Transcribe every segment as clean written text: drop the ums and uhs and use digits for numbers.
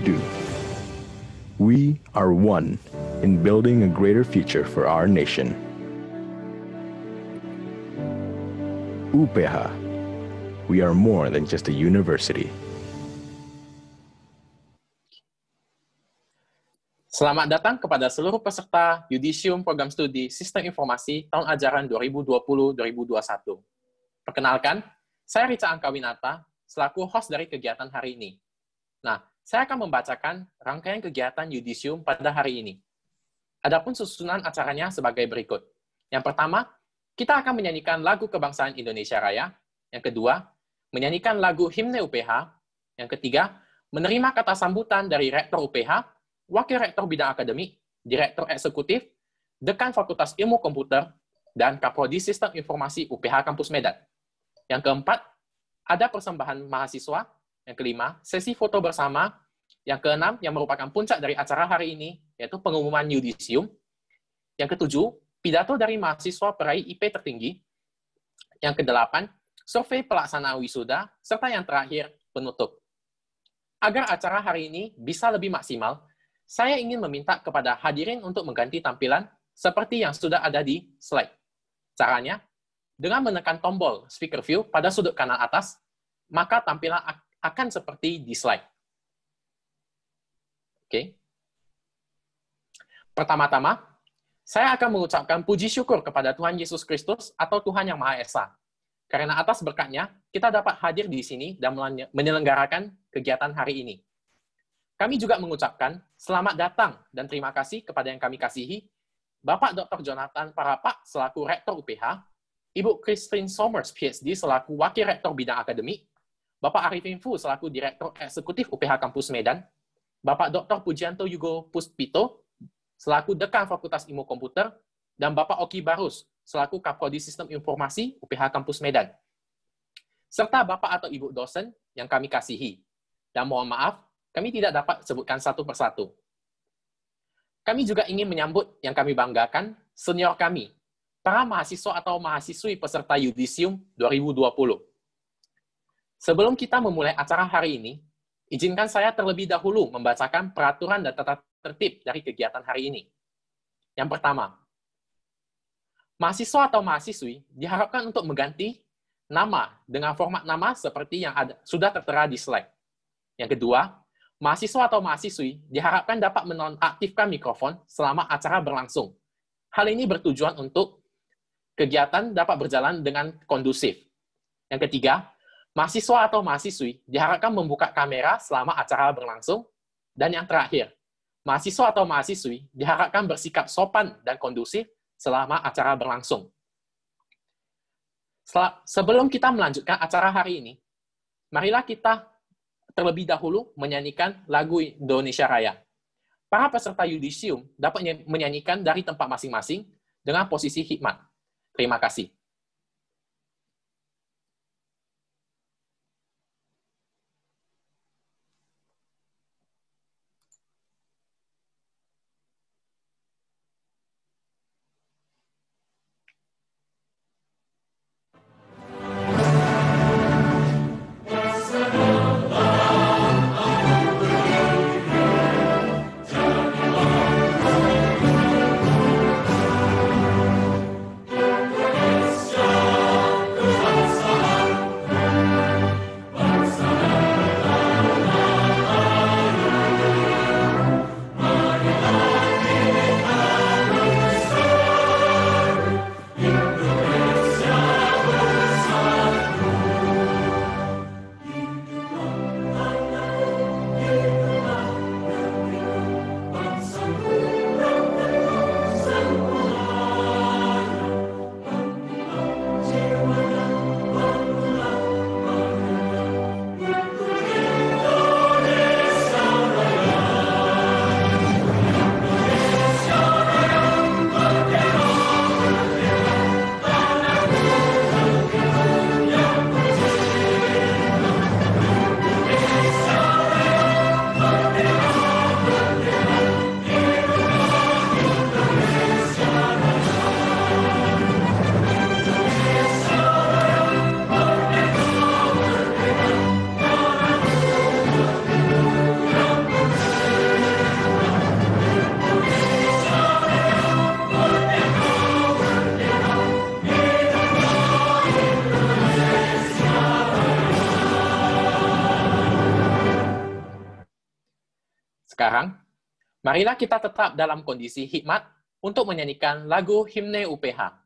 do. We are one in building a greater future for our nation. UPH, we are more than just a university. Selamat datang kepada seluruh peserta Yudisium Program Studi Sistem Informasi tahun ajaran 2020-2021. Perkenalkan, saya Rica Angkawinata, selaku host dari kegiatan hari ini. Nah, saya akan membacakan rangkaian kegiatan Yudisium pada hari ini. Adapun susunan acaranya sebagai berikut. Yang pertama, kita akan menyanyikan lagu Kebangsaan Indonesia Raya. Yang kedua, menyanyikan lagu Himne UPH. Yang ketiga, menerima kata sambutan dari Rektor UPH, Wakil Rektor Bidang Akademik, Direktur Eksekutif, Dekan Fakultas Ilmu Komputer, dan Kaprodi Sistem Informasi UPH Kampus Medan. Yang keempat, ada persembahan mahasiswa. Yang kelima, sesi foto bersama. Yang keenam, yang merupakan puncak dari acara hari ini, yaitu pengumuman Yudisium. Yang ketujuh, pidato dari mahasiswa peraih IP tertinggi. Yang kedelapan, survei pelaksanaan wisuda. Serta yang terakhir, penutup. Agar acara hari ini bisa lebih maksimal, saya ingin meminta kepada hadirin untuk mengganti tampilan seperti yang sudah ada di slide. Caranya, dengan menekan tombol speaker view pada sudut kanan atas, maka tampilan akan seperti di slide. Oke. Pertama-tama, saya akan mengucapkan puji syukur kepada Tuhan Yesus Kristus atau Tuhan Yang Maha Esa. Karena atas berkat-Nya, kita dapat hadir di sini dan menyelenggarakan kegiatan hari ini. Kami juga mengucapkan selamat datang dan terima kasih kepada yang kami kasihi, Bapak Dr. Jonathan Parapak selaku Rektor UPH, Ibu Christine Somers, PhD selaku Wakil Rektor Bidang Akademik, Bapak Arifin Fu selaku Direktur Eksekutif UPH Kampus Medan, Bapak Dr. Pujianto Yugo Puspito selaku Dekan Fakultas Ilmu Komputer, dan Bapak Oki Barus selaku Kaprodi Sistem Informasi UPH Kampus Medan, serta Bapak atau Ibu dosen yang kami kasihi. Dan mohon maaf, kami tidak dapat sebutkan satu persatu. Kami juga ingin menyambut yang kami banggakan, senior kami, para mahasiswa atau mahasiswi peserta Yudisium 2020. Sebelum kita memulai acara hari ini, izinkan saya terlebih dahulu membacakan peraturan dan tata tertib dari kegiatan hari ini. Yang pertama, mahasiswa atau mahasiswi diharapkan untuk mengganti nama dengan format nama seperti yang sudah tertera di slide. Yang kedua, mahasiswa atau mahasiswi diharapkan dapat menonaktifkan mikrofon selama acara berlangsung. Hal ini bertujuan untuk kegiatan dapat berjalan dengan kondusif. Yang ketiga, mahasiswa atau mahasiswi diharapkan membuka kamera selama acara berlangsung. Dan yang terakhir, mahasiswa atau mahasiswi diharapkan bersikap sopan dan kondusif selama acara berlangsung. Sebelum kita melanjutkan acara hari ini, marilah kita terlebih dahulu menyanyikan lagu Indonesia Raya. Para peserta Yudisium dapat menyanyikan dari tempat masing-masing dengan posisi hikmat. Terima kasih. Sekarang, marilah kita tetap dalam kondisi hikmat untuk menyanyikan lagu himne UPH.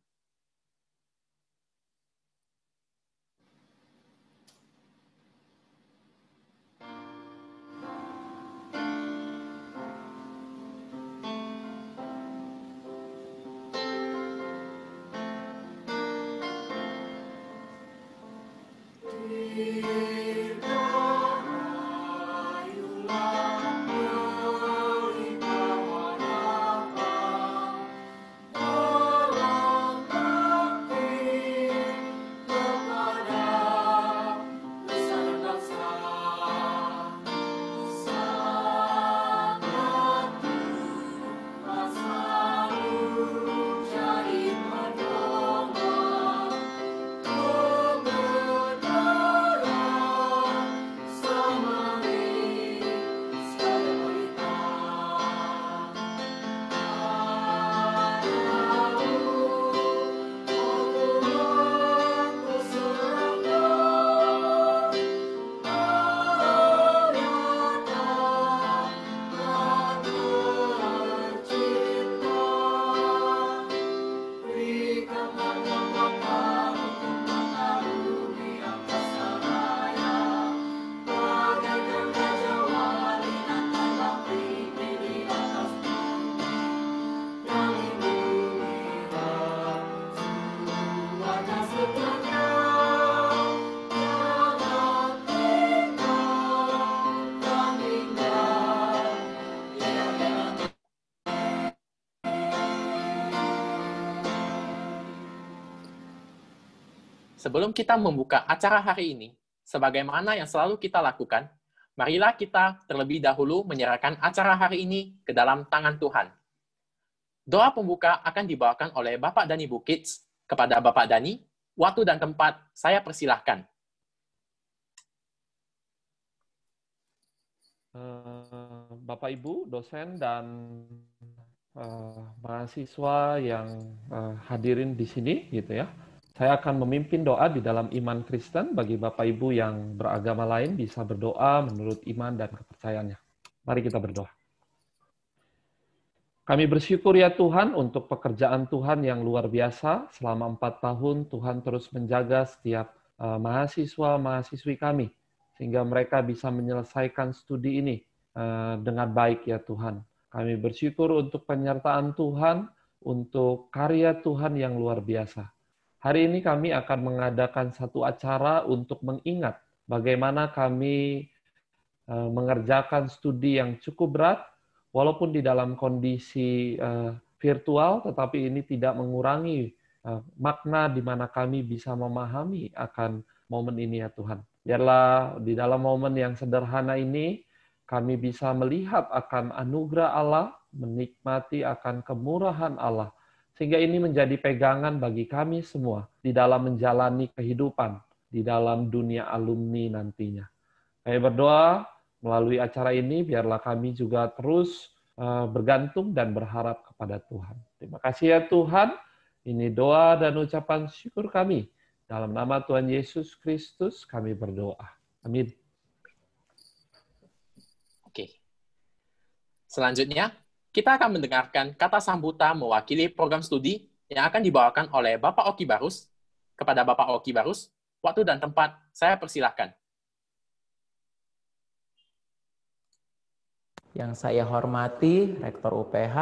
Sebelum kita membuka acara hari ini, sebagaimana yang selalu kita lakukan, marilah kita terlebih dahulu menyerahkan acara hari ini ke dalam tangan Tuhan. Doa pembuka akan dibawakan oleh Bapak Dani Bukits. Kepada Bapak Dani, waktu dan tempat saya persilahkan. Bapak Ibu, dosen dan mahasiswa yang hadirin di sini, gitu ya. Saya akan memimpin doa di dalam iman Kristen. Bagi Bapak Ibu yang beragama lain bisa berdoa menurut iman dan kepercayaannya. Mari kita berdoa. Kami bersyukur ya Tuhan untuk pekerjaan Tuhan yang luar biasa. Selama 4 tahun Tuhan terus menjaga setiap mahasiswa-mahasiswi kami, sehingga mereka bisa menyelesaikan studi ini dengan baik ya Tuhan. Kami bersyukur untuk penyertaan Tuhan, untuk karya Tuhan yang luar biasa. Hari ini kami akan mengadakan satu acara untuk mengingat bagaimana kami mengerjakan studi yang cukup berat, walaupun di dalam kondisi virtual, tetapi ini tidak mengurangi makna di mana kami bisa memahami akan momen ini ya Tuhan. Biarlah di dalam momen yang sederhana ini, kami bisa melihat akan anugerah Allah, menikmati akan kemurahan Allah, sehingga ini menjadi pegangan bagi kami semua di dalam menjalani kehidupan di dalam dunia alumni nantinya. Kami berdoa melalui acara ini, biarlah kami juga terus bergantung dan berharap kepada Tuhan. Terima kasih ya Tuhan, ini doa dan ucapan syukur kami. Dalam nama Tuhan Yesus Kristus kami berdoa. Amin. Oke. Selanjutnya, kita akan mendengarkan kata sambutan mewakili program studi yang akan dibawakan oleh Bapak Oki Barus. Kepada Bapak Oki Barus, waktu dan tempat saya persilahkan. Yang saya hormati Rektor UPH,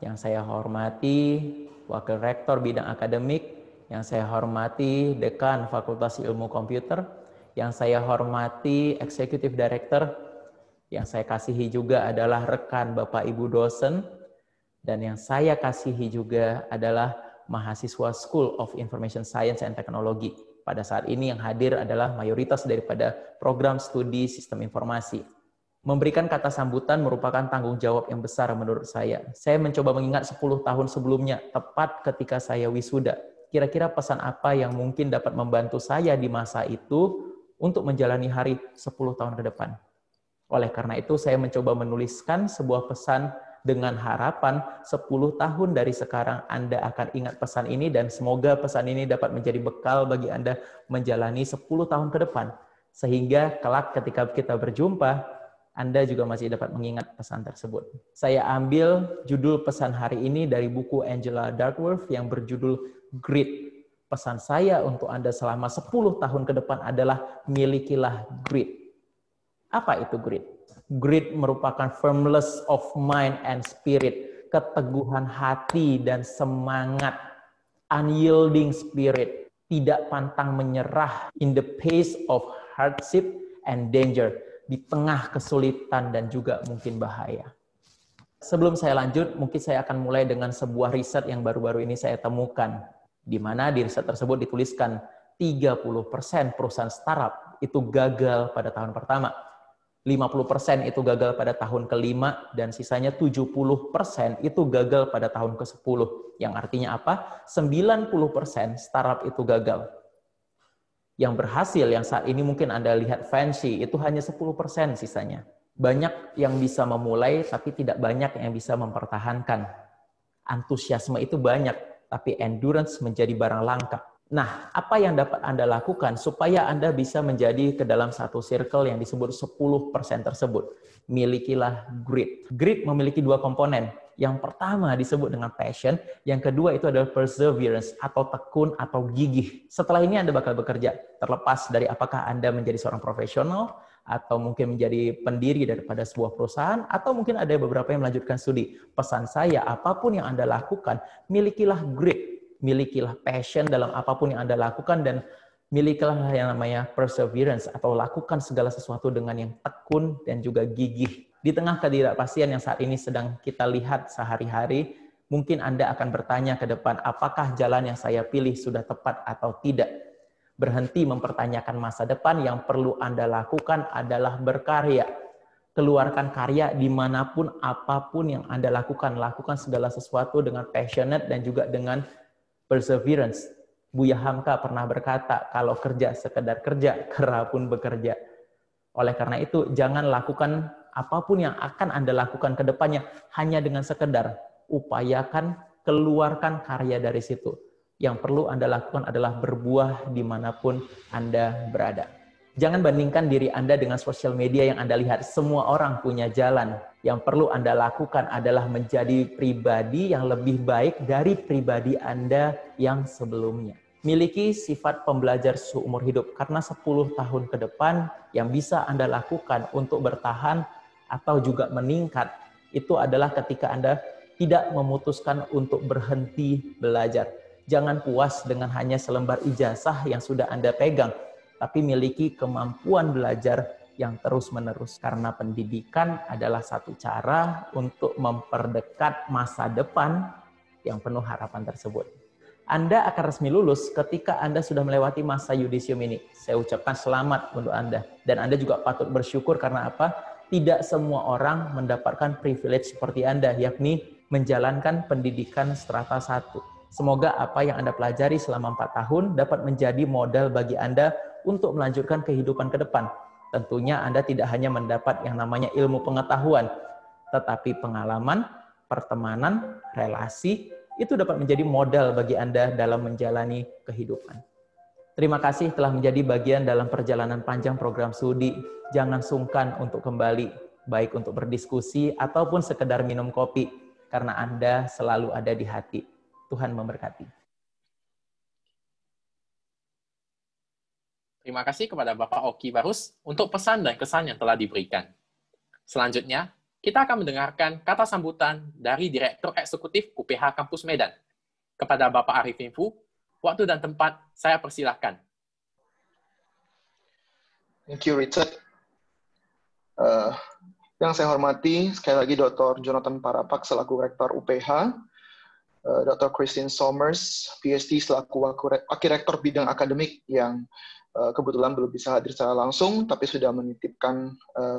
yang saya hormati Wakil Rektor Bidang Akademik, yang saya hormati Dekan Fakultas Ilmu Komputer, yang saya hormati Executive Director, yang saya kasihi juga adalah rekan Bapak Ibu dosen, dan yang saya kasihi juga adalah mahasiswa School of Information Science and Technology. Pada saat ini yang hadir adalah mayoritas daripada program studi sistem informasi. Memberikan kata sambutan merupakan tanggung jawab yang besar menurut saya. Saya mencoba mengingat 10 tahun sebelumnya, tepat ketika saya wisuda. Kira-kira pesan apa yang mungkin dapat membantu saya di masa itu untuk menjalani hari 10 tahun ke depan. Oleh karena itu, saya mencoba menuliskan sebuah pesan dengan harapan 10 tahun dari sekarang Anda akan ingat pesan ini, dan semoga pesan ini dapat menjadi bekal bagi Anda menjalani 10 tahun ke depan. Sehingga kelak ketika kita berjumpa, Anda juga masih dapat mengingat pesan tersebut. Saya ambil judul pesan hari ini dari buku Angela Duckworth yang berjudul Grit. Pesan saya untuk Anda selama 10 tahun ke depan adalah milikilah grit. Apa itu grit? Grit merupakan firmness of mind and spirit, keteguhan hati dan semangat, unyielding spirit, tidak pantang menyerah in the face of hardship and danger, di tengah kesulitan dan juga mungkin bahaya. Sebelum saya lanjut, mungkin saya akan mulai dengan sebuah riset yang baru-baru ini saya temukan, di mana di riset tersebut dituliskan 30% perusahaan startup itu gagal pada tahun pertama, 50% itu gagal pada tahun kelima, dan sisanya 70% itu gagal pada tahun ke-10. Yang artinya apa? 90% startup itu gagal. Yang berhasil, yang saat ini mungkin Anda lihat fancy, itu hanya 10% sisanya. Banyak yang bisa memulai, tapi tidak banyak yang bisa mempertahankan. Antusiasme itu banyak, tapi endurance menjadi barang langka. Nah, apa yang dapat Anda lakukan supaya Anda bisa menjadi ke dalam satu circle yang disebut 10% tersebut? Milikilah grit. Grit memiliki dua komponen. Yang pertama disebut dengan passion, yang kedua itu adalah perseverance atau tekun atau gigih. Setelah ini Anda bakal bekerja, terlepas dari apakah Anda menjadi seorang profesional atau mungkin menjadi pendiri daripada sebuah perusahaan, atau mungkin ada beberapa yang melanjutkan studi. Pesan saya, apapun yang Anda lakukan, milikilah grit, milikilah passion dalam apapun yang Anda lakukan, dan milikilah yang namanya perseverance atau lakukan segala sesuatu dengan yang tekun dan juga gigih. Di tengah ketidakpastian yang saat ini sedang kita lihat sehari-hari, mungkin Anda akan bertanya ke depan, apakah jalan yang saya pilih sudah tepat atau tidak? Berhenti mempertanyakan masa depan, yang perlu Anda lakukan adalah berkarya. Keluarkan karya dimanapun, apapun yang Anda lakukan. Lakukan segala sesuatu dengan passionate dan juga dengan perseverance. Buya Hamka pernah berkata, kalau kerja sekedar kerja, kera pun bekerja. Oleh karena itu, jangan lakukan apapun yang akan Anda lakukan ke depannya hanya dengan sekedar upayakan, keluarkan karya dari situ. Yang perlu Anda lakukan adalah berbuah dimanapun Anda berada. Jangan bandingkan diri Anda dengan sosial media yang Anda lihat. Semua orang punya jalan. Yang perlu Anda lakukan adalah menjadi pribadi yang lebih baik dari pribadi Anda yang sebelumnya. Miliki sifat pembelajar seumur hidup, karena 10 tahun ke depan yang bisa Anda lakukan untuk bertahan atau juga meningkat, itu adalah ketika Anda tidak memutuskan untuk berhenti belajar. Jangan puas dengan hanya selembar ijazah yang sudah Anda pegang, tapi miliki kemampuan belajar yang terus-menerus. Karena pendidikan adalah satu cara untuk memperdekat masa depan yang penuh harapan tersebut. Anda akan resmi lulus ketika Anda sudah melewati masa yudisium ini. Saya ucapkan selamat untuk Anda. Dan Anda juga patut bersyukur karena apa? Tidak semua orang mendapatkan privilege seperti Anda, yakni menjalankan pendidikan strata 1. Semoga apa yang Anda pelajari selama 4 tahun dapat menjadi modal bagi Anda untuk melanjutkan kehidupan ke depan. Tentunya Anda tidak hanya mendapat yang namanya ilmu pengetahuan, tetapi pengalaman, pertemanan, relasi, itu dapat menjadi modal bagi Anda dalam menjalani kehidupan. Terima kasih telah menjadi bagian dalam perjalanan panjang program studi. Jangan sungkan untuk kembali, baik untuk berdiskusi ataupun sekedar minum kopi, karena Anda selalu ada di hati. Tuhan memberkati. Terima kasih kepada Bapak Oki Barus untuk pesan dan kesan yang telah diberikan. Selanjutnya, kita akan mendengarkan kata sambutan dari Direktur Eksekutif UPH Kampus Medan. Kepada Bapak Arifin Fu, waktu dan tempat saya persilahkan. Thank you, Richard. Yang saya hormati, sekali lagi Dr. Jonathan Parapak selaku Rektor UPH, Dr. Christine Somers, PhD selaku Wakil Rektor Bidang Akademik yang kebetulan belum bisa hadir secara langsung, tapi sudah menitipkan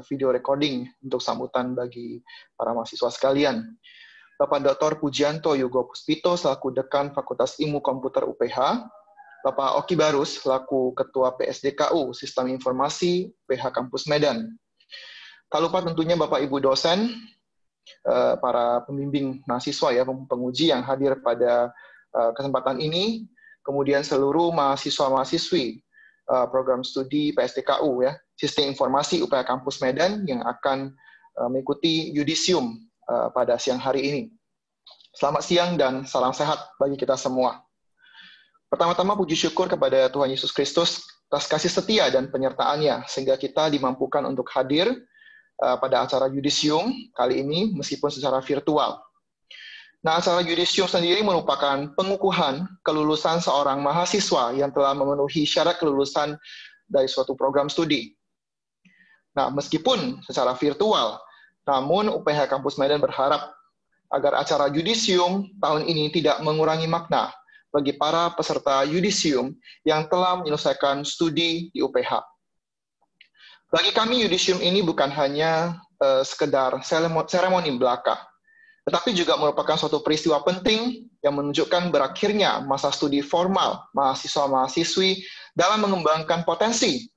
video recording untuk sambutan bagi para mahasiswa sekalian. Bapak Dr. Pujianto Yugo Puspito selaku Dekan Fakultas Ilmu Komputer UPH, Bapak Oki Barus selaku Ketua PSDKU Sistem Informasi UPH Kampus Medan. Tak lupa tentunya Bapak Ibu dosen, para pembimbing mahasiswa ya, penguji yang hadir pada kesempatan ini, kemudian seluruh mahasiswa-mahasiswi program studi PSDKU ya, Sistem Informasi UPH Kampus Medan yang akan mengikuti yudisium pada siang hari ini. Selamat siang dan salam sehat bagi kita semua. Pertama-tama puji syukur kepada Tuhan Yesus Kristus atas kasih setia dan penyertaan-Nya sehingga kita dimampukan untuk hadir pada acara yudisium kali ini meskipun secara virtual. Nah, acara yudisium sendiri merupakan pengukuhan kelulusan seorang mahasiswa yang telah memenuhi syarat kelulusan dari suatu program studi. Nah, meskipun secara virtual, namun UPH Kampus Medan berharap agar acara yudisium tahun ini tidak mengurangi makna bagi para peserta yudisium yang telah menyelesaikan studi di UPH. Bagi kami, yudisium ini bukan hanya sekedar seremoni belaka, tetapi juga merupakan suatu peristiwa penting yang menunjukkan berakhirnya masa studi formal mahasiswa-mahasiswi dalam mengembangkan potensi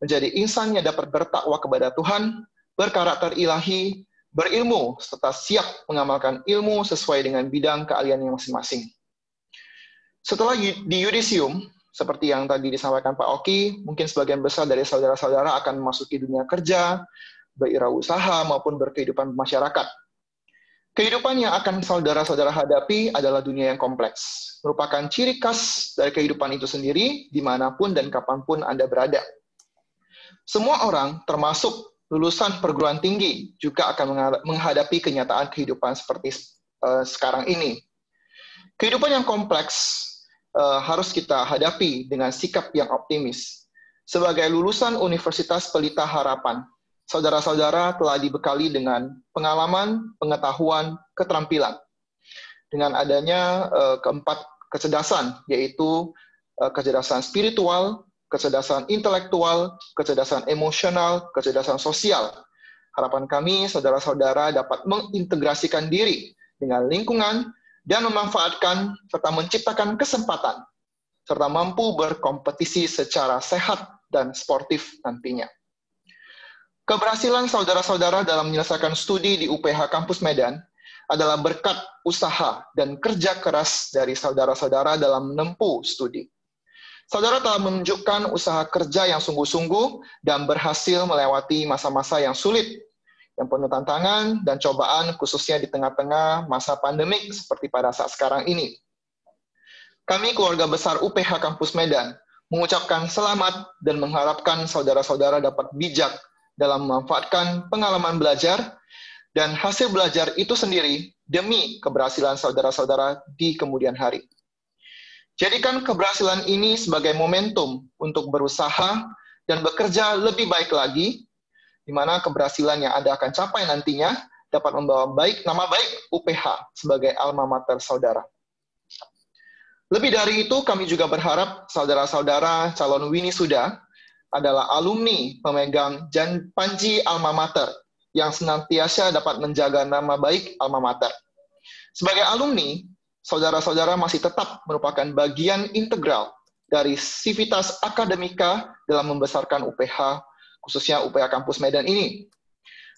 menjadi insan yang dapat bertakwa kepada Tuhan, berkarakter ilahi, berilmu, serta siap mengamalkan ilmu sesuai dengan bidang keahliannya masing-masing. Setelah di yudisium, seperti yang tadi disampaikan Pak Oki, mungkin sebagian besar dari saudara-saudara akan memasuki dunia kerja, berwirausaha, maupun berkehidupan masyarakat. Kehidupan yang akan saudara-saudara hadapi adalah dunia yang kompleks, merupakan ciri khas dari kehidupan itu sendiri, dimanapun dan kapanpun Anda berada. Semua orang, termasuk lulusan perguruan tinggi, juga akan menghadapi kenyataan kehidupan seperti sekarang ini. Kehidupan yang kompleks harus kita hadapi dengan sikap yang optimis. Sebagai lulusan Universitas Pelita Harapan, saudara-saudara telah dibekali dengan pengalaman, pengetahuan, keterampilan. Dengan adanya keempat kecerdasan, yaitu kecerdasan spiritual, kecerdasan intelektual, kecerdasan emosional, kecerdasan sosial. Harapan kami, saudara-saudara dapat mengintegrasikan diri dengan lingkungan dan memanfaatkan serta menciptakan kesempatan, serta mampu berkompetisi secara sehat dan sportif nantinya. Keberhasilan saudara-saudara dalam menyelesaikan studi di UPH Kampus Medan adalah berkat usaha dan kerja keras dari saudara-saudara dalam menempuh studi. Saudara telah menunjukkan usaha kerja yang sungguh-sungguh dan berhasil melewati masa-masa yang sulit, yang penuh tantangan dan cobaan, khususnya di tengah-tengah masa pandemik seperti pada saat sekarang ini. Kami, keluarga besar UPH Kampus Medan, mengucapkan selamat dan mengharapkan saudara-saudara dapat bijak dalam memanfaatkan pengalaman belajar dan hasil belajar itu sendiri demi keberhasilan saudara-saudara di kemudian hari. Jadikan keberhasilan ini sebagai momentum untuk berusaha dan bekerja lebih baik lagi, di mana keberhasilan yang Anda akan capai nantinya dapat membawa nama baik UPH sebagai alma mater saudara. Lebih dari itu, kami juga berharap saudara-saudara calon winisuda adalah alumni pemegang panji alma mater yang senantiasa dapat menjaga nama baik alma mater. Sebagai alumni, saudara-saudara masih tetap merupakan bagian integral dari sivitas akademika dalam membesarkan UPH, khususnya UPH Kampus Medan ini.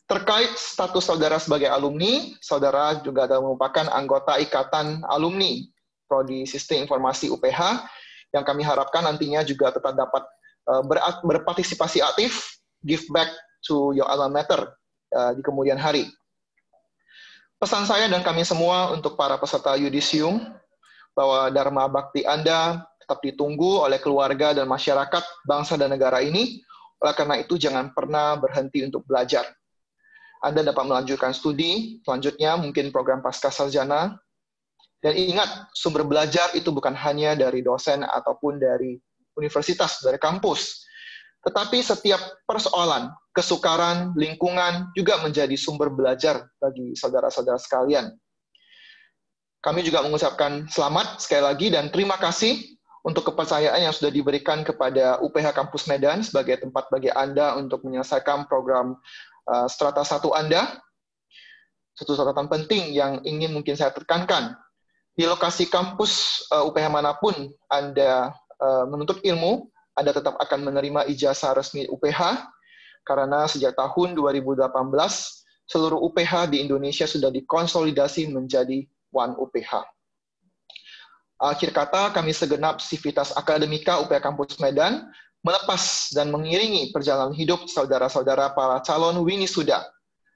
Terkait status saudara sebagai alumni, saudara juga merupakan anggota Ikatan Alumni Prodi Sistem Informasi UPH, yang kami harapkan nantinya juga tetap dapat berpartisipasi aktif, give back to your alma mater di kemudian hari. Pesan saya dan kami semua untuk para peserta yudisium, bahwa dharma bakti Anda tetap ditunggu oleh keluarga dan masyarakat, bangsa dan negara ini. Oleh karena itu, jangan pernah berhenti untuk belajar. Anda dapat melanjutkan studi, selanjutnya mungkin program pascasarjana. Dan ingat, sumber belajar itu bukan hanya dari dosen ataupun dari universitas, dari kampus. Tetapi setiap persoalan, kesukaran, lingkungan juga menjadi sumber belajar bagi saudara-saudara sekalian. Kami juga mengucapkan selamat sekali lagi dan terima kasih untuk kepercayaan yang sudah diberikan kepada UPH Kampus Medan sebagai tempat bagi Anda untuk menyelesaikan program strata 1 Anda. Satu catatan penting yang ingin mungkin saya tekankan, di lokasi kampus UPH manapun Anda menuntut ilmu, Anda tetap akan menerima ijazah resmi UPH, karena sejak tahun 2018, seluruh UPH di Indonesia sudah dikonsolidasi menjadi One UPH. Akhir kata, kami segenap sivitas akademika UPH Kampus Medan melepas dan mengiringi perjalanan hidup saudara-saudara para calon winisuda.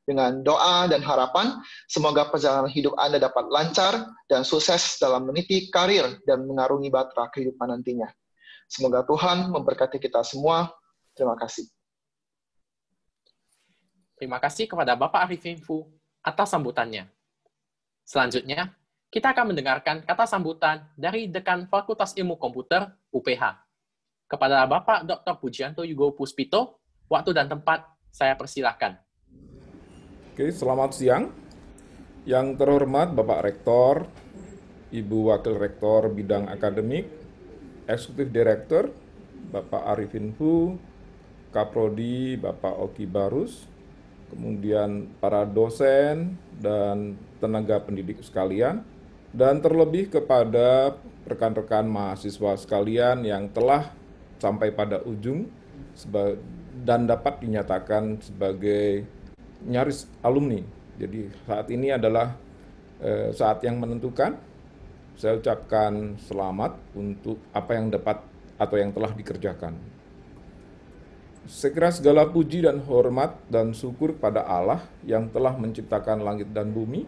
Dengan doa dan harapan, semoga perjalanan hidup Anda dapat lancar dan sukses dalam meniti karir dan mengarungi bahtera kehidupan nantinya. Semoga Tuhan memberkati kita semua. Terima kasih. Terima kasih kepada Bapak Arifin Fu atas sambutannya. Selanjutnya, kita akan mendengarkan kata sambutan dari Dekan Fakultas Ilmu Komputer UPH. Kepada Bapak Dr. Pujianto Yugo Puspito, waktu dan tempat saya persilahkan. Oke, selamat siang. Yang terhormat Bapak Rektor, Ibu Wakil Rektor Bidang Akademik, Eksekutif Direktur, Bapak Arifin Fu, Kaprodi, Bapak Oki Barus, kemudian para dosen dan tenaga pendidik sekalian, dan terlebih kepada rekan-rekan mahasiswa sekalian yang telah sampai pada ujung dan dapat dinyatakan sebagai nyaris alumni. Jadi saat ini adalah saat yang menentukan. Saya ucapkan selamat untuk apa yang dapat atau yang telah dikerjakan. Saya kira segala puji dan hormat dan syukur pada Allah yang telah menciptakan langit dan bumi,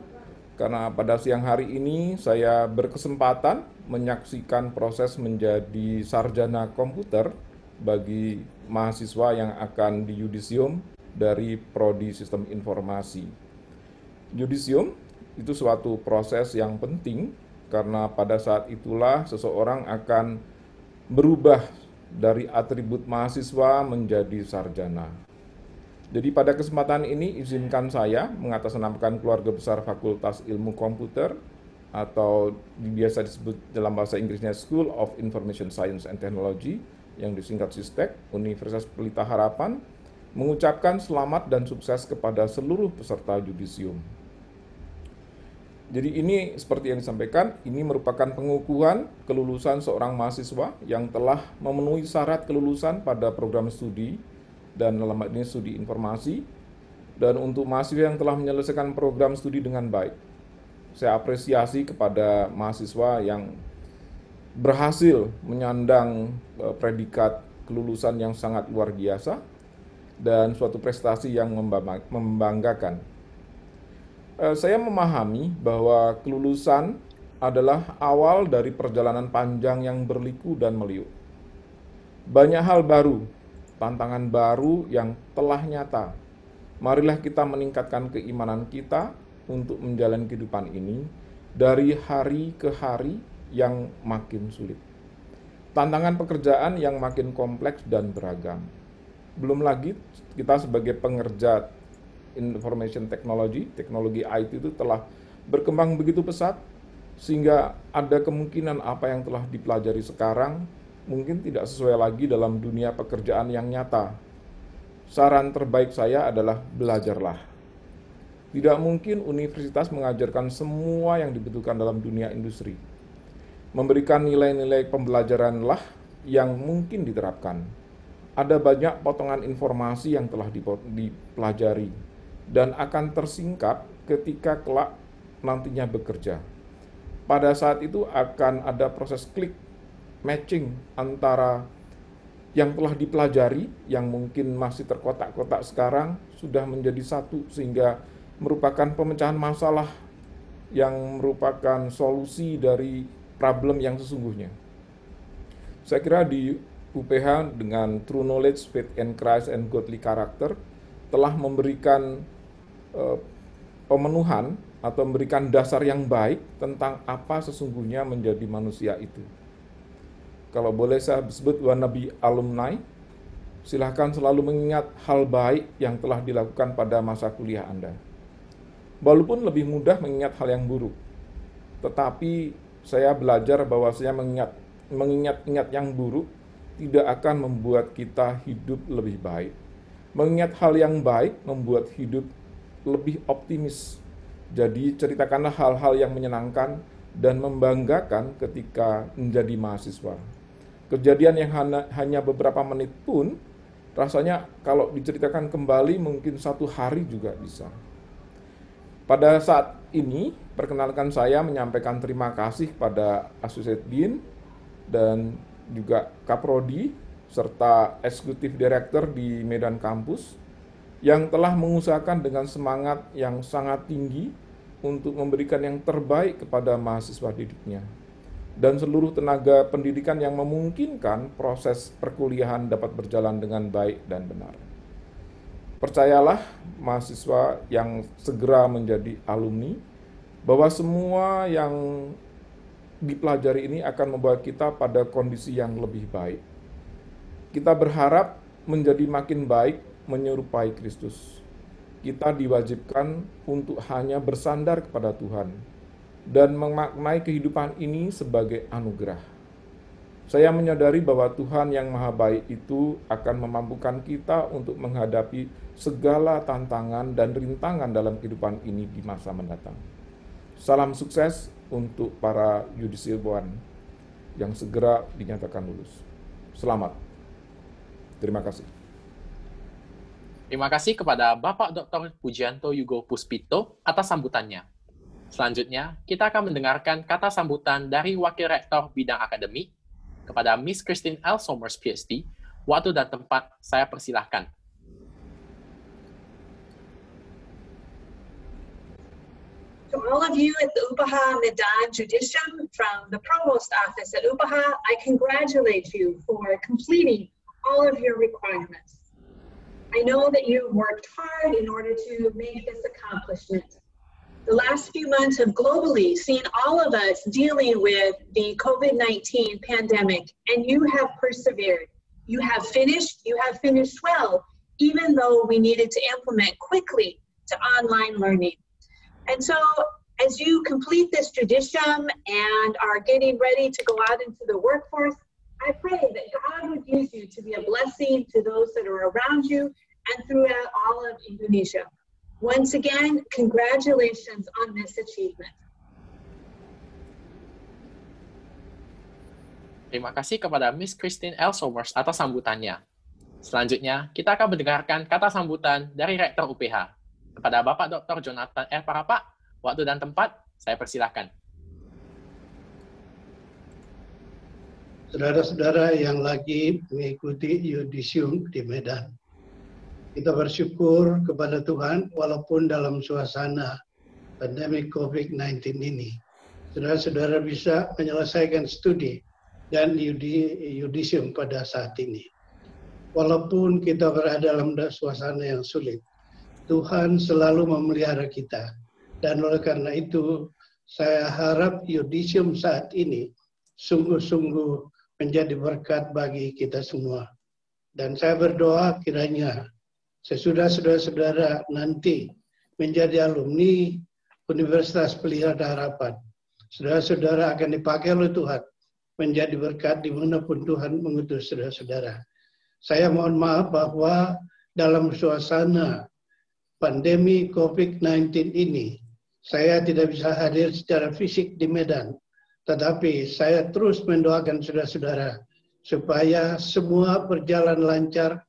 karena pada siang hari ini saya berkesempatan menyaksikan proses menjadi sarjana komputer bagi mahasiswa yang akan di yudisium dari Prodi Sistem Informasi. Yudisium itu suatu proses yang penting karena pada saat itulah seseorang akan berubah dari atribut mahasiswa menjadi sarjana. Jadi pada kesempatan ini izinkan saya mengatasnamakan keluarga besar Fakultas Ilmu Komputer atau biasa disebut dalam bahasa Inggrisnya School of Information Science and Technology yang disingkat SISTEC, Universitas Pelita Harapan, mengucapkan selamat dan sukses kepada seluruh peserta yudisium. Jadi ini seperti yang disampaikan, ini merupakan pengukuhan kelulusan seorang mahasiswa yang telah memenuhi syarat kelulusan pada program studi dan dalam hal ini studi informasi, dan untuk mahasiswa yang telah menyelesaikan program studi dengan baik. Saya apresiasi kepada mahasiswa yang berhasil menyandang predikat kelulusan yang sangat luar biasa dan suatu prestasi yang membanggakan. Saya memahami bahwa kelulusan adalah awal dari perjalanan panjang yang berliku dan meliuk. Banyak hal baru, tantangan baru yang telah nyata. Marilah kita meningkatkan keimanan kita untuk menjalani kehidupan ini dari hari ke hari yang makin sulit. Tantangan pekerjaan yang makin kompleks dan beragam. Belum lagi kita sebagai pengerja information technology, teknologi IT itu telah berkembang begitu pesat, sehingga ada kemungkinan apa yang telah dipelajari sekarang mungkin tidak sesuai lagi dalam dunia pekerjaan yang nyata. Saran terbaik saya adalah belajarlah. Tidak mungkin universitas mengajarkan semua yang dibutuhkan dalam dunia industri. Memberikan nilai-nilai pembelajaranlah yang mungkin diterapkan. Ada banyak potongan informasi yang telah dipelajari dan akan tersingkap ketika kelak nantinya bekerja. Pada saat itu akan ada proses klik matching antara yang telah dipelajari, yang mungkin masih terkotak-kotak sekarang, sudah menjadi satu, sehingga merupakan pemecahan masalah yang merupakan solusi dari problem yang sesungguhnya. Saya kira di UPH dengan True Knowledge, Faith in Christ, and Godly Character telah memberikan pemenuhan atau memberikan dasar yang baik tentang apa sesungguhnya menjadi manusia itu. Kalau boleh saya sebut wannabe alumni, silahkan selalu mengingat hal baik yang telah dilakukan pada masa kuliah Anda. Walaupun lebih mudah mengingat hal yang buruk, tetapi saya belajar bahwa saya mengingat yang buruk tidak akan membuat kita hidup lebih baik. Mengingat hal yang baik membuat hidup lebih optimis. Jadi ceritakanlah hal-hal yang menyenangkan dan membanggakan ketika menjadi mahasiswa. Kejadian yang hanya beberapa menit pun, rasanya kalau diceritakan kembali mungkin 1 hari juga bisa. Pada saat ini, perkenalkan saya menyampaikan terima kasih pada Associate Dean dan juga Kaprodi serta Eksekutif Direktur di Medan Kampus, yang telah mengusahakan dengan semangat yang sangat tinggi untuk memberikan yang terbaik kepada mahasiswa didiknya, dan seluruh tenaga pendidikan yang memungkinkan proses perkuliahan dapat berjalan dengan baik dan benar. Percayalah, mahasiswa yang segera menjadi alumni, bahwa semua yang dipelajari ini akan membawa kita pada kondisi yang lebih baik. Kita berharap menjadi makin baik menyerupai Kristus. Kita diwajibkan untuk hanya bersandar kepada Tuhan dan memaknai kehidupan ini sebagai anugerah. Saya menyadari bahwa Tuhan yang Maha Baik itu akan memampukan kita untuk menghadapi segala tantangan dan rintangan dalam kehidupan ini di masa mendatang. Salam sukses untuk para yudisiawan yang segera dinyatakan lulus. Selamat. Terima kasih. Terima kasih kepada Bapak Dr. Pujianto Yugo Puspito atas sambutannya. Selanjutnya, kita akan mendengarkan kata sambutan dari Wakil Rektor Bidang Akademik kepada Miss Christine L. Somers, PhD. Waktu dan tempat saya persilahkan. To all of you at the Upahana Medan Judicium from the Provost Office at Upahana, I congratulate you for completing all of your requirements. I know that you've worked hard in order to make this accomplishment. The last few months have globally seen all of us dealing with the COVID-19 pandemic, and you have persevered. You have finished well, even though we needed to implement quickly to online learning. And so as you complete this judicium and are getting ready to go out into the workforce, I pray that God would use you to be a blessing to those that are around you and throughout all of Indonesia. Once again, congratulations on this achievement. Terima kasih kepada Miss Christine L. Somers atas sambutannya. Selanjutnya, kita akan mendengarkan kata sambutan dari Rektor UPH. Kepada Bapak Dr. Jonathan R. Parapak, waktu dan tempat, saya persilahkan. Saudara-saudara yang lagi mengikuti yudisium di Medan, kita bersyukur kepada Tuhan walaupun dalam suasana pandemi COVID-19 ini, saudara-saudara bisa menyelesaikan studi dan yudisium pada saat ini. Walaupun kita berada dalam suasana yang sulit, Tuhan selalu memelihara kita. Dan oleh karena itu, saya harap yudisium saat ini sungguh-sungguh menjadi berkat bagi kita semua. Dan saya berdoa kiranya sesudah saudara-saudara nanti menjadi alumni Universitas Pelita Harapan, saudara-saudara akan dipakai oleh Tuhan menjadi berkat dimanapun Tuhan mengutus saudara-saudara. Saya mohon maaf bahwa dalam suasana pandemi COVID-19 ini, saya tidak bisa hadir secara fisik di Medan, tetapi saya terus mendoakan saudara-saudara supaya semua berjalan lancar,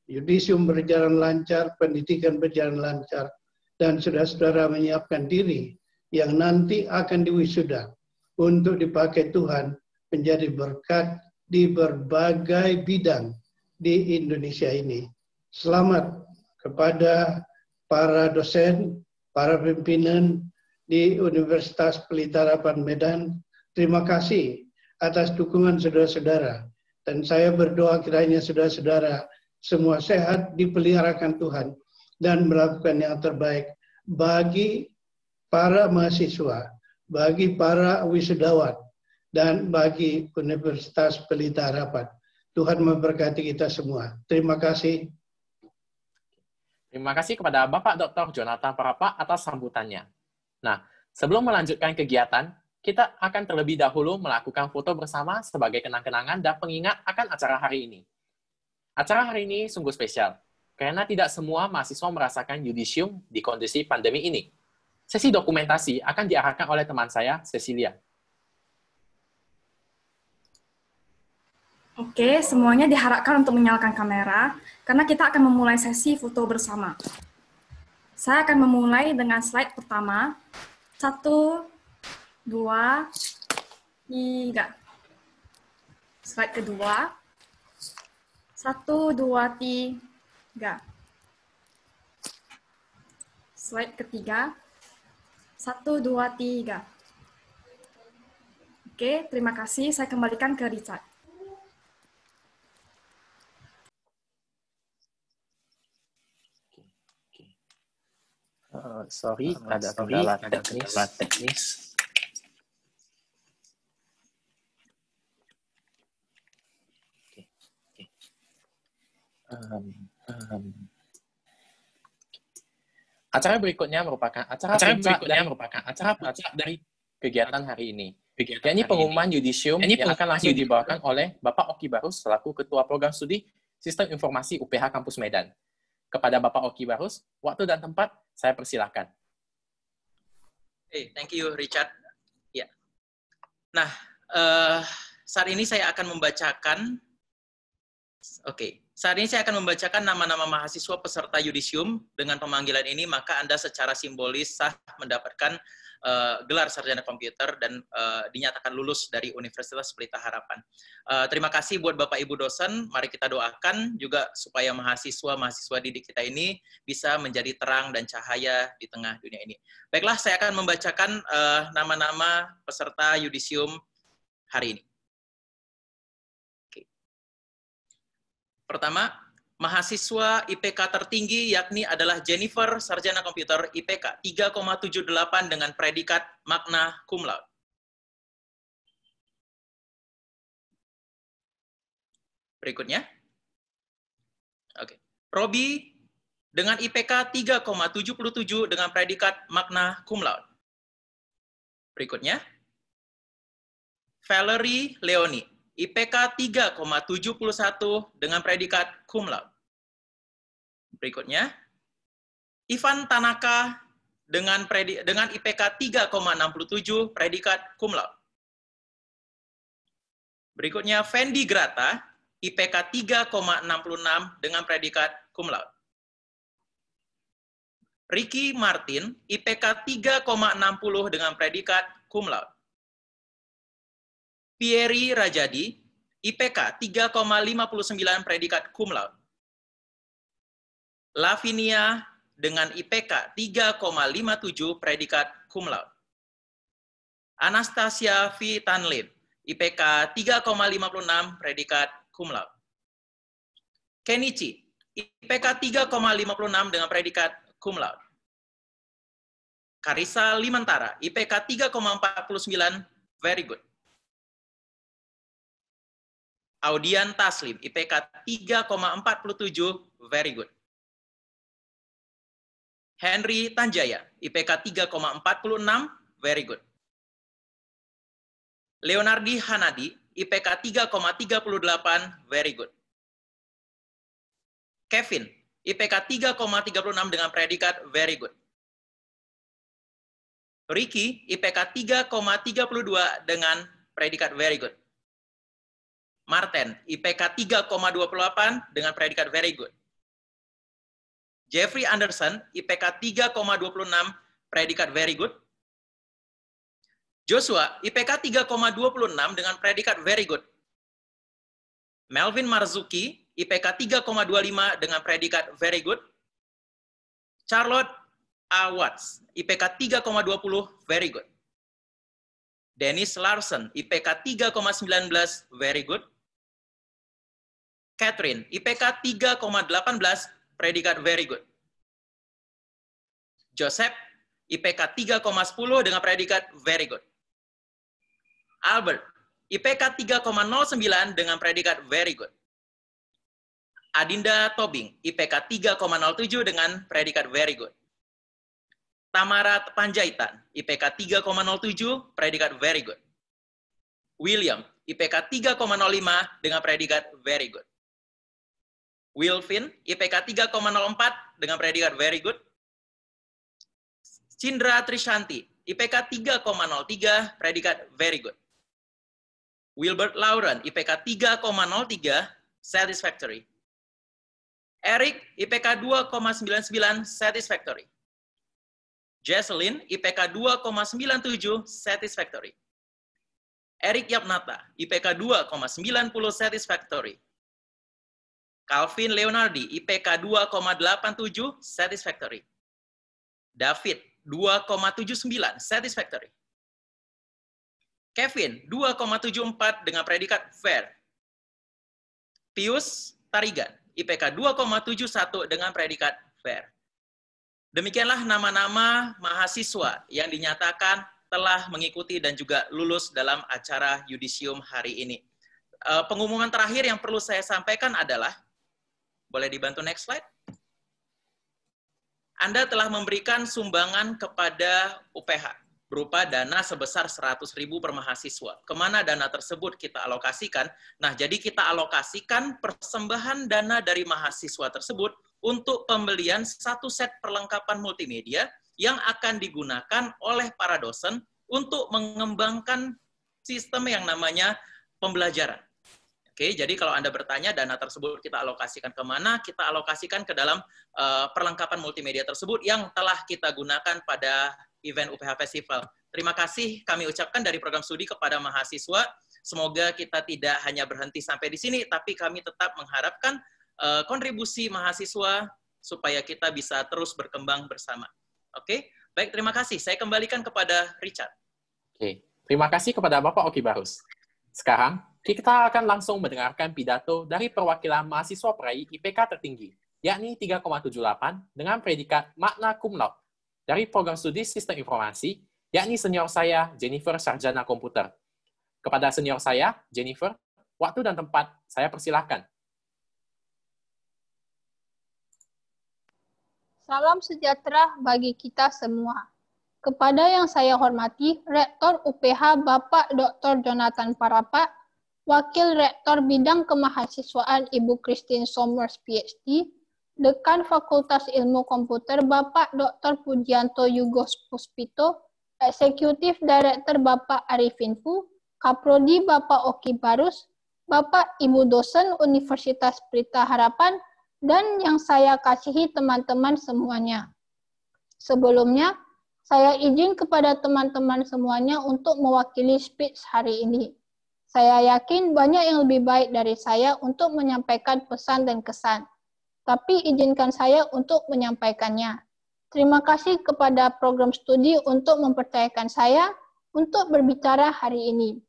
yudisium berjalan lancar, pendidikan berjalan lancar, dan saudara-saudara menyiapkan diri yang nanti akan diwisuda untuk dipakai Tuhan menjadi berkat di berbagai bidang di Indonesia ini. Selamat kepada para dosen, para pimpinan di Universitas Pelita Harapan Medan. Terima kasih atas dukungan saudara-saudara. Dan saya berdoa kiranya saudara-saudara semua sehat, dipeliharakan Tuhan, dan melakukan yang terbaik bagi para mahasiswa, bagi para wisudawan, dan bagi Universitas Pelita Harapan. Tuhan memberkati kita semua. Terima kasih. Terima kasih kepada Bapak Dr. Jonathan Parapak atas sambutannya. Nah, sebelum melanjutkan kegiatan, kita akan terlebih dahulu melakukan foto bersama sebagai kenang-kenangan dan pengingat akan acara hari ini. Acara hari ini sungguh spesial, karena tidak semua mahasiswa merasakan yudisium di kondisi pandemi ini. Sesi dokumentasi akan diarahkan oleh teman saya, Cecilia. Oke, semuanya diharapkan untuk menyalakan kamera, karena kita akan memulai sesi foto bersama. Saya akan memulai dengan slide pertama. 1, 2, 3. Slide kedua. 1, 2, 3. Slide ketiga. 1, 2, 3. Oke, terima kasih. Saya kembalikan ke Richard. Sorry, ada kendala teknis. Acara berikutnya merupakan acara puncak dari kegiatan hari ini. Yakni pengumuman yudisium yang akan langsung dibawakan oleh Bapak Oki Barus selaku Ketua Program Studi Sistem Informasi UPH Kampus Medan. Kepada Bapak Oki Barus, waktu dan tempat saya persilahkan. Thank you, Richard. Ya. Nah, saat ini saya akan membacakan nama-nama mahasiswa peserta yudisium. Dengan pemanggilan ini, maka Anda secara simbolis sah mendapatkan gelar sarjana komputer dan dinyatakan lulus dari Universitas Pelita Harapan. Terima kasih buat Bapak Ibu dosen. Mari kita doakan juga supaya mahasiswa didik kita ini bisa menjadi terang dan cahaya di tengah dunia ini. Baiklah, saya akan membacakan nama-nama peserta yudisium hari ini. Oke. Pertama, mahasiswa IPK tertinggi yakni adalah Jennifer, sarjana komputer IPK 3,78 dengan predikat magna cum laude. Berikutnya. Oke. Robi dengan IPK 3,77 dengan predikat magna cum laude. Berikutnya. Valerie Leoni, IPK 3,71 dengan predikat cum laude. Berikutnya, Ivan Tanaka dengan IPK 3,67 predikat cum laude. Berikutnya, Fendi Grata, IPK 3,66 dengan predikat cum laude. Ricky Martin, IPK 3,60 dengan predikat cum laude. Pierre Rajadi, IPK 3,59 predikat cum laude. Lavinia dengan IPK 3,57 predikat cum laude. Anastasia V. Tanlin, IPK 3,56 predikat cum laude. Kenichi, IPK 3,56 dengan predikat cum laude. Karissa Limantara, IPK 3,49, very good. Audian Taslim, IPK 3,47, very good. Henry Tanjaya, IPK 3,46, very good. Leonardi Hanadi, IPK 3,38, very good. Kevin, IPK 3,36 dengan predikat very good. Ricky, IPK 3,32 dengan predikat very good. Martin, IPK 3,28 dengan predikat very good. Jeffrey Anderson, IPK 3,26, predikat very good. Joshua, IPK 3,26 dengan predikat very good. Melvin Marzuki, IPK 3,25 dengan predikat very good. Charlotte A. Watts, IPK 3,20, very good. Dennis Larson, IPK 3,19, very good. Catherine, IPK 3,18, predikat very good. Joseph, IPK 3,10 dengan predikat very good. Albert, IPK 3,09 dengan predikat very good. Adinda Tobing, IPK 3,07 dengan predikat very good. Tamara Panjaitan, IPK 3,07, predikat very good. William, IPK 3,05 dengan predikat very good. Wilvin, IPK 3,04 dengan predikat very good. Cindra Trishanti, IPK 3,03, predikat very good. Wilbert Lauren, IPK 3,03, satisfactory. Eric, IPK 2,99, satisfactory. Jesselyn, IPK 2,97, satisfactory. Eric Yapnata, IPK 2,90, satisfactory. Calvin Leonardi, IPK 2,87, satisfactory. David, 2,79, satisfactory. Kevin, 2,74 dengan predikat fair. Pius Tarigan, IPK 2,71 dengan predikat fair. Demikianlah nama-nama mahasiswa yang dinyatakan telah mengikuti dan juga lulus dalam acara yudisium hari ini. Pengumuman terakhir yang perlu saya sampaikan adalah, boleh dibantu next slide? Anda telah memberikan sumbangan kepada UPH berupa dana sebesar 100.000 per mahasiswa. Kemana dana tersebut kita alokasikan? Nah, jadi kita alokasikan persembahan dana dari mahasiswa tersebut untuk pembelian satu set perlengkapan multimedia yang akan digunakan oleh para dosen untuk mengembangkan sistem yang namanya pembelajaran. Oke, jadi kalau Anda bertanya dana tersebut kita alokasikan kemana, kita alokasikan ke dalam perlengkapan multimedia tersebut yang telah kita gunakan pada event UPH Festival. Terima kasih kami ucapkan dari program studi kepada mahasiswa. Semoga kita tidak hanya berhenti sampai di sini, tapi kami tetap mengharapkan kontribusi mahasiswa supaya kita bisa terus berkembang bersama. Oke, baik, terima kasih. Saya kembalikan kepada Richard. Oke, terima kasih kepada Bapak Oki Barus. Sekarang, kita akan langsung mendengarkan pidato dari perwakilan mahasiswa peraih IPK tertinggi, yakni 3,78 dengan predikat magna cum laude dari program studi Sistem Informasi, yakni senior saya, Jennifer Sarjana Komputer. Kepada senior saya, Jennifer, waktu dan tempat saya persilahkan. Salam sejahtera bagi kita semua. Kepada yang saya hormati, Rektor UPH Bapak Dr. Jonathan Parapat, Wakil Rektor Bidang Kemahasiswaan Ibu Christine Somers, PhD, Dekan Fakultas Ilmu Komputer Bapak Dr. Pujianto Yugos Puspito, Eksekutif Director Bapak Arifin Fu, Kaprodi Bapak Oki Barus, Bapak Ibu Dosen Universitas Pelita Harapan, dan yang saya kasihi teman-teman semuanya. Sebelumnya, saya izin kepada teman-teman semuanya untuk mewakili speech hari ini. Saya yakin banyak yang lebih baik dari saya untuk menyampaikan pesan dan kesan. Tapi izinkan saya untuk menyampaikannya. Terima kasih kepada program studi untuk mempercayakan saya untuk berbicara hari ini.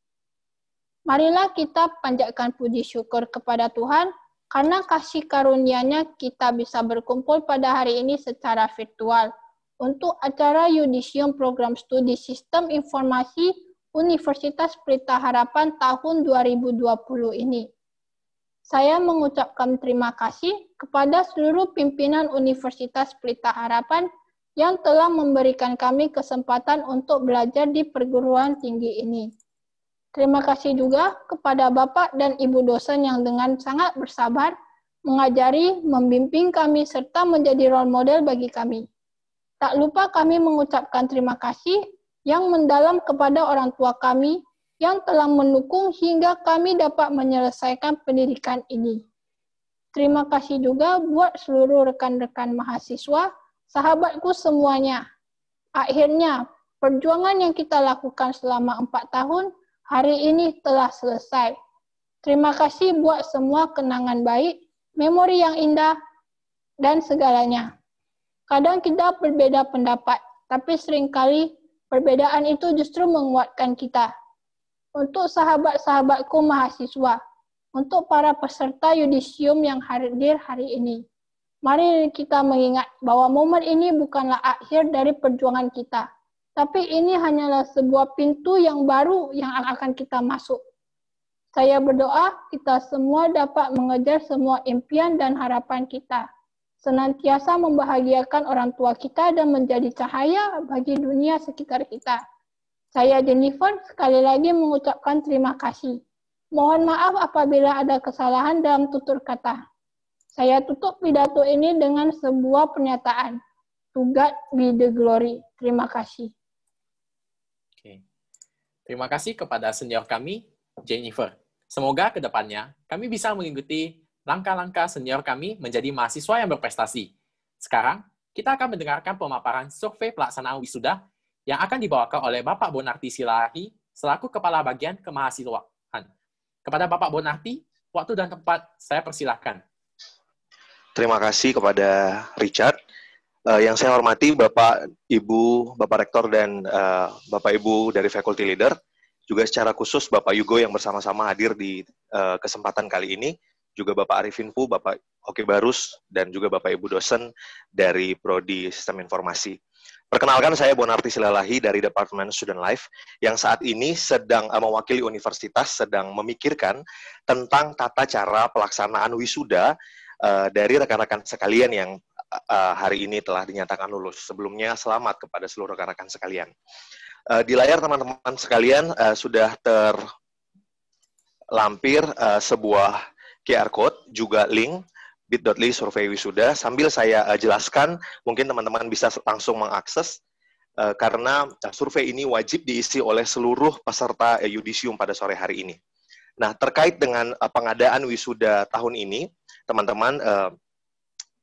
Marilah kita panjatkan puji syukur kepada Tuhan karena kasih karunia-Nya kita bisa berkumpul pada hari ini secara virtual untuk acara yudisium program studi Sistem Informasi Universitas Pelita Harapan tahun 2020 ini. Saya mengucapkan terima kasih kepada seluruh pimpinan Universitas Pelita Harapan yang telah memberikan kami kesempatan untuk belajar di perguruan tinggi ini. Terima kasih juga kepada Bapak dan Ibu dosen yang dengan sangat bersabar mengajari, membimbing kami, serta menjadi role model bagi kami. Tak lupa kami mengucapkan terima kasih yang mendalam kepada orang tua kami yang telah mendukung hingga kami dapat menyelesaikan pendidikan ini. Terima kasih juga buat seluruh rekan-rekan mahasiswa, sahabatku semuanya. Akhirnya, perjuangan yang kita lakukan selama 4 tahun, hari ini telah selesai. Terima kasih buat semua kenangan baik, memori yang indah, dan segalanya. Kadang kita berbeda pendapat, tapi seringkali perbedaan itu justru menguatkan kita. Untuk sahabat-sahabatku mahasiswa, untuk para peserta yudisium yang hadir hari ini, mari kita mengingat bahwa momen ini bukanlah akhir dari perjuangan kita, tapi ini hanyalah sebuah pintu yang baru yang akan kita masuk. Saya berdoa kita semua dapat mengejar semua impian dan harapan kita, senantiasa membahagiakan orang tua kita dan menjadi cahaya bagi dunia sekitar kita. Saya Jennifer sekali lagi mengucapkan terima kasih. Mohon maaf apabila ada kesalahan dalam tutur kata. Saya tutup pidato ini dengan sebuah pernyataan. To God be the glory. Terima kasih. Oke. Terima kasih kepada senior kami, Jennifer. Semoga ke depannya kami bisa mengikuti langkah-langkah senior kami menjadi mahasiswa yang berprestasi. Sekarang, kita akan mendengarkan pemaparan survei pelaksanaan wisuda yang akan dibawakan oleh Bapak Bonarti Silahi selaku Kepala Bagian Kemahasiswaan. Kepada Bapak Bonarti, waktu dan tempat saya persilahkan. Terima kasih kepada Richard. Yang saya hormati Bapak, Ibu, Bapak Rektor, dan Bapak Ibu dari Faculty Leader. Juga secara khusus Bapak Yugo yang bersama-sama hadir di kesempatan kali ini. Juga Bapak Arifin Pu, Bapak Oke Barus, dan juga Bapak Ibu dosen dari Prodi Sistem Informasi. Perkenalkan, saya Bonarti Silalahi dari Departemen Student Life yang saat ini sedang mewakili universitas sedang memikirkan tentang tata cara pelaksanaan wisuda dari rekan-rekan sekalian yang hari ini telah dinyatakan lulus. Sebelumnya selamat kepada seluruh rekan-rekan sekalian. Di layar teman-teman sekalian sudah terlampir sebuah QR code, juga link bit.ly survei wisuda. Sambil saya jelaskan, mungkin teman-teman bisa langsung mengakses, karena survei ini wajib diisi oleh seluruh peserta yudisium pada sore hari ini. Nah, terkait dengan pengadaan wisuda tahun ini, teman-teman,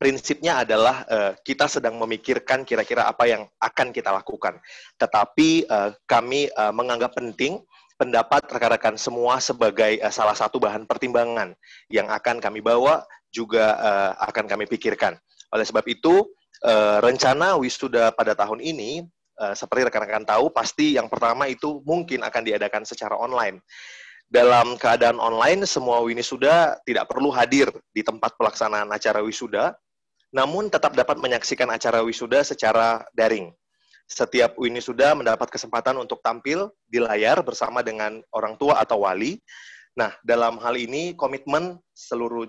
prinsipnya adalah kita sedang memikirkan kira-kira apa yang akan kita lakukan. Tetapi kami menganggap penting pendapat rekan-rekan semua sebagai salah satu bahan pertimbangan yang akan kami bawa, juga akan kami pikirkan. Oleh sebab itu, rencana wisuda pada tahun ini, seperti rekan-rekan tahu, pasti yang pertama itu mungkin akan diadakan secara online. Dalam keadaan online, semua wisuda tidak perlu hadir di tempat pelaksanaan acara wisuda, namun tetap dapat menyaksikan acara wisuda secara daring. Setiap wisuda mendapat kesempatan untuk tampil di layar bersama dengan orang tua atau wali. Nah, dalam hal ini komitmen seluruh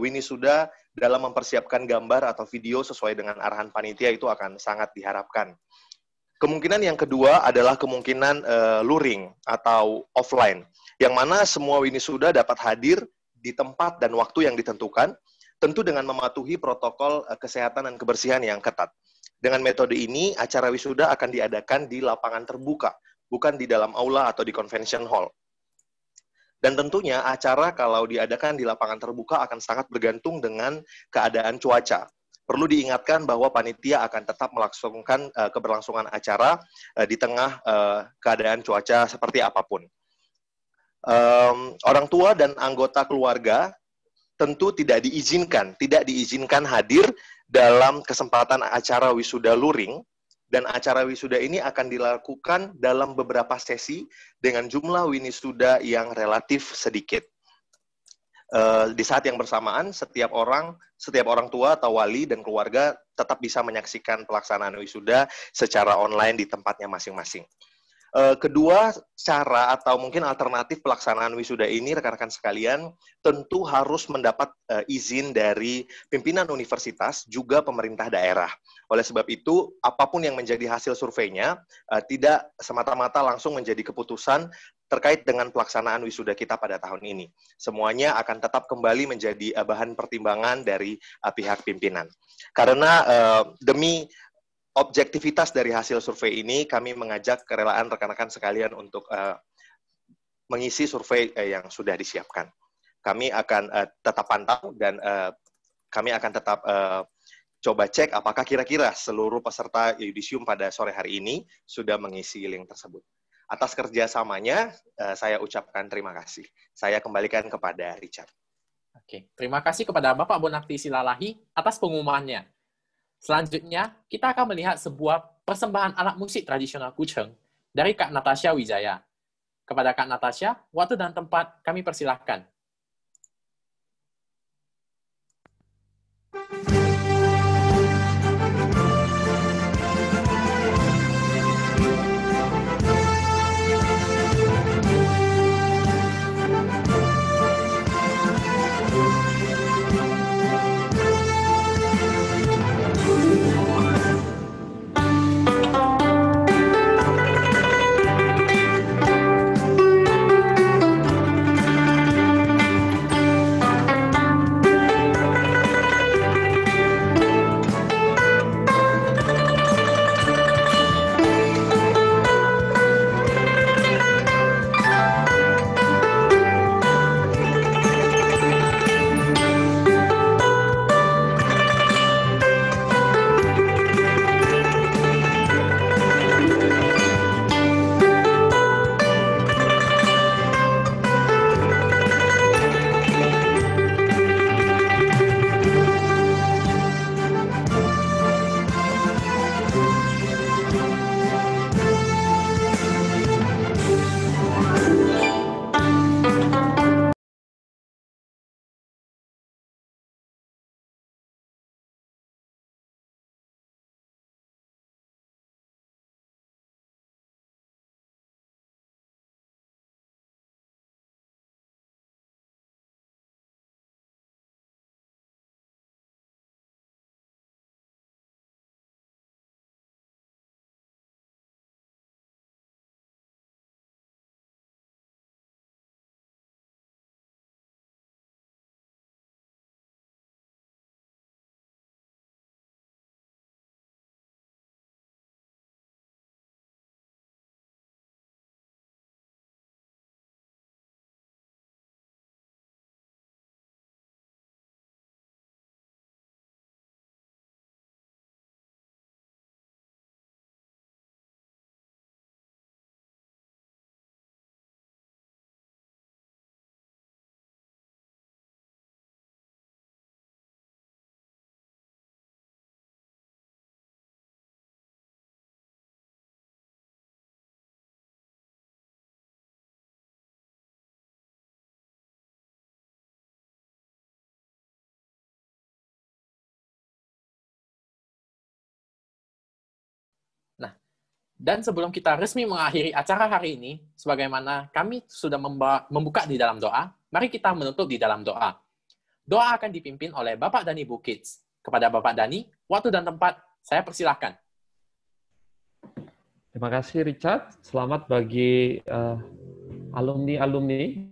wisuda dalam mempersiapkan gambar atau video sesuai dengan arahan panitia itu akan sangat diharapkan. Kemungkinan yang kedua adalah kemungkinan luring atau offline, yang mana semua wisuda dapat hadir di tempat dan waktu yang ditentukan, tentu dengan mematuhi protokol kesehatan dan kebersihan yang ketat. Dengan metode ini, acara wisuda akan diadakan di lapangan terbuka, bukan di dalam aula atau di convention hall. Dan tentunya acara kalau diadakan di lapangan terbuka akan sangat bergantung dengan keadaan cuaca. Perlu diingatkan bahwa panitia akan tetap melangsungkan keberlangsungan acara di tengah keadaan cuaca seperti apapun. Orang tua dan anggota keluarga tentu tidak diizinkan hadir dalam kesempatan acara wisuda luring, dan acara wisuda ini akan dilakukan dalam beberapa sesi dengan jumlah wisuda yang relatif sedikit. Di saat yang bersamaan, setiap orang tua atau wali dan keluarga tetap bisa menyaksikan pelaksanaan wisuda secara online di tempatnya masing-masing. Kedua cara atau mungkin alternatif pelaksanaan wisuda ini, rekan-rekan sekalian, tentu harus mendapat izin dari pimpinan universitas, juga pemerintah daerah. Oleh sebab itu, apapun yang menjadi hasil surveinya, tidak semata-mata langsung menjadi keputusan terkait dengan pelaksanaan wisuda kita pada tahun ini. Semuanya akan tetap kembali menjadi bahan pertimbangan dari pihak pimpinan. Karena demi objektivitas dari hasil survei ini, kami mengajak kerelaan rekan-rekan sekalian untuk mengisi survei yang sudah disiapkan. Kami akan tetap pantau dan kami akan tetap coba cek apakah kira-kira seluruh peserta yudisium pada sore hari ini sudah mengisi link tersebut. Atas kerjasamanya, saya ucapkan terima kasih. Saya kembalikan kepada Richard. Oke, terima kasih kepada Bapak Bonarti Silalahi atas pengumumannya. Selanjutnya, kita akan melihat sebuah persembahan alat musik tradisional Kuching dari Kak Natasha Wijaya. Kepada Kak Natasha, waktu dan tempat kami persilahkan. Dan sebelum kita resmi mengakhiri acara hari ini, sebagaimana kami sudah membuka di dalam doa, mari kita menutup di dalam doa. Doa akan dipimpin oleh Bapak dan Ibu Kids. Kepada Bapak Dani, waktu dan tempat, saya persilahkan. Terima kasih Richard. Selamat bagi alumni-alumni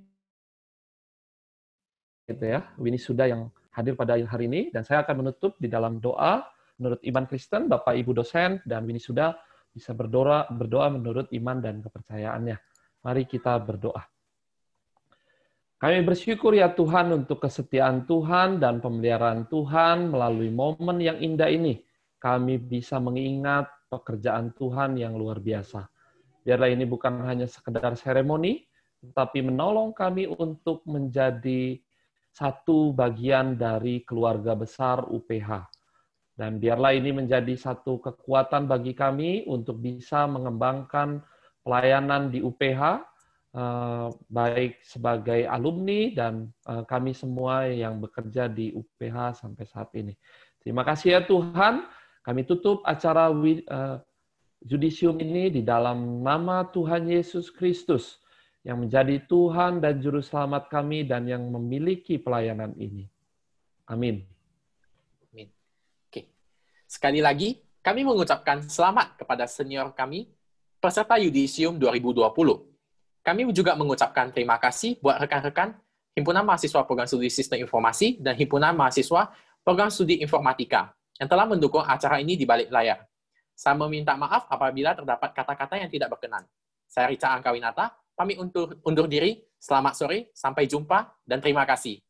gitu ya, Winisuda yang hadir pada hari ini, dan saya akan menutup di dalam doa menurut iman Kristen. Bapak Ibu dosen dan Winisuda bisa berdoa menurut iman dan kepercayaannya. Mari kita berdoa. Kami bersyukur ya Tuhan untuk kesetiaan Tuhan dan pemeliharaan Tuhan melalui momen yang indah ini. Kami bisa mengingat pekerjaan Tuhan yang luar biasa. Biarlah ini bukan hanya sekedar seremoni, tetapi menolong kami untuk menjadi satu bagian dari keluarga besar UPH. Dan biarlah ini menjadi satu kekuatan bagi kami untuk bisa mengembangkan pelayanan di UPH, baik sebagai alumni dan kami semua yang bekerja di UPH sampai saat ini. Terima kasih ya Tuhan, kami tutup acara Judisium ini di dalam nama Tuhan Yesus Kristus, yang menjadi Tuhan dan Juru Selamat kami dan yang memiliki pelayanan ini. Amin. Sekali lagi, kami mengucapkan selamat kepada senior kami, peserta Judisium 2020. Kami juga mengucapkan terima kasih buat rekan-rekan Himpunan Mahasiswa Program Studi Sistem Informasi dan Himpunan Mahasiswa Program Studi Informatika yang telah mendukung acara ini di balik layar. Saya meminta maaf apabila terdapat kata-kata yang tidak berkenan. Saya Rica Angkawinata, pamit undur diri, selamat sore, sampai jumpa, dan terima kasih.